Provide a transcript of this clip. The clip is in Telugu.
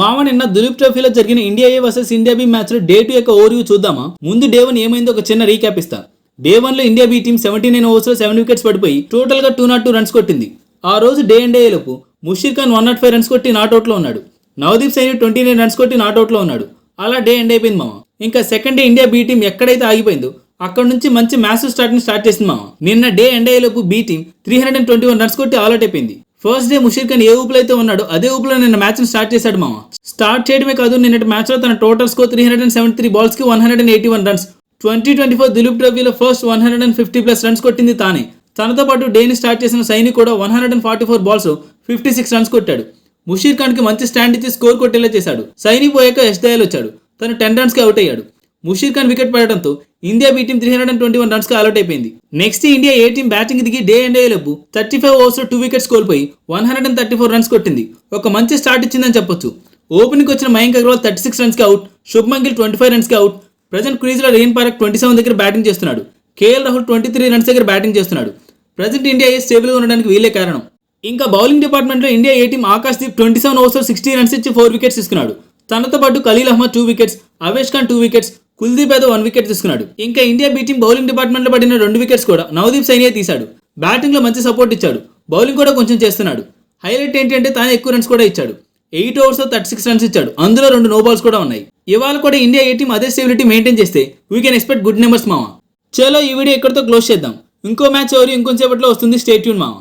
మామ నిన్న దులీప్ ట్రోఫీలో జరిగిన India A versus India B match లో డే 2 యొక్క ఓవర్వ్యూ చూద్దామా. ముందు డే 1 ఏమైందో ఒక చిన్న రీక్యాప్ ఇస్తా. డే 1 లో ఇండియా బి టీం 79 ఓవర్స్ లో 7 వికెట్స్ పడిపోయి టోటల్ గా 202 రన్స్ కొట్టింది. ఆ రోజు డే అండ్ డే లోపు ముషీర్ ఖాన్ 105 రన్స్ కొట్టి నాట్అవుట్ లో ఉన్నాడు. నవదీప్ సైని 29 రన్స్ కొట్టి నాట్అవుట్ లో ఉన్నాడు. అలా డే ఎండ్ అయిపోయింది మామ. ఇంకా second day India B team ఎక్కడైతే ఆగిపోయిందో అక్కడ నుంచి మంచి మ్యాసివ్ స్టార్ట్ చేసింది మామ. నిన్న డే ఎండ్ అయ్యేలోపు బి టీం 321 రన్స్ కొట్టి ఆల్అౌట్ అయిపోయింది. ఫస్ట్ డే ముషీర్ ఖాన్ ఏ ఊపులో అయితే ఉన్నాడో అదే ఊపులో నిన్న మ్యాచ్ ని స్టార్ట్ చేశాడు మామ. స్టార్ట్ చేయడమే కాదు, నిన్నటి మ్యాచ్ లో తన టోటల్ స్కోర్ 373 బాల్స్ కి 181 రన్స్. 2024 దులీప్ ట్రోఫీలో ఫస్ట్ 150+ రన్స్ కొట్టింది తానే. తనతో పాటు డేని స్టార్ట్ చేసిన సైని కూడా 144 బాల్స్ 56 రన్స్ కొట్టాడు. ముషీర్ ఖాన్ కి మంచి స్టాండ్ ఇచ్చి స్కోర్ కొట్టేలా చేశాడు. సైని పోయాక యష్ దయాల్ వచ్చాడు. తను 10 రన్స్ కి అవుట్ అయ్యాడు. ముషీర్ ఖాన్ వికెట్ పడడంతో ఇండియా బి టీం 321 రన్స్ కి ఆల్అౌట్ అయిపోయింది. నెక్స్ట్ ఇండియా ఏ టీం బ్యాటింగ్ దిగి డే అండ్ అయ్యేలోపు 35 ఓవర్స్ లో 2 వికెట్స్ కోల్పోయి 134 రన్స్ కొట్టింది. ఒక మంచి స్టార్ట్ ఇచ్చిందని చెప్పొచ్చు. ఓపెనింగ్ వచ్చిన మయాంక్ అగర్వాల్ 36 రన్స్ కి అవుట్, శుభ్మన్ గిల్ 25 రన్స్ కి అవుట్. ప్రజెంట్ క్రీజ్ లో రెయిన్ పారక్ 27 దగ్గర బ్యాటింగ్ చేస్తున్నాడు. కేఎల్ రాహుల్ 23 రన్స్ దగ్గర బ్యాటింగ్ చేస్తున్నాడు. ప్రజెంట్ ఇండియా ఏ స్టేబుల్ గా ఉండడానికి వీలే కారణం. ఇంకా బౌలింగ్ డిపార్ట్మెంట్ లో ఇండియా ఏ టీం ఆకాష్ దీప్ 27 ఓవర్స్ లో 60 రన్స్ ఇచ్చి 4 వికెట్స్ తీసుకున్నాడు. తనతో పాటు Khaleel Ahmed 2 wickets, Avesh Khan 2 wickets, Kuldeep Yadav 1 wicket తీసుకున్నాడు. ఇంకా India B team bowling department లో పడిన 2 వికెట్స్ కూడా నవదీప్ సైనియే తీశాడు. బ్యాటింగ్ లో మంచి సపోర్ట్ ఇచ్చాడు. బౌలింగ్ కూడా కొంచెం చేస్తున్నాడు. హైలైట్ ఏంటి అంటే తాను ఎక్కువ రన్స్ కూడా ఇచ్చాడు. 8 ఓవర్స్ లో 36 రన్స్ ఇచ్చాడు. అందులో 2 నో బాల్స్ కూడా ఉన్నాయి. ఇవాళ కూడా ఇండియా ఏ టీం అదే స్టెబిలిటీ మెయింటైన్ చేస్తే we can expect good numbers మామ. చలో ఈ వీడియో ఇక్కడితో క్లోజ్ చేద్దాం. ఇంకో మ్యాచ్ ఎవరు ఇంకొంచెంసేపట్లో వస్తుంది. స్టే ట్యూన్ మామ.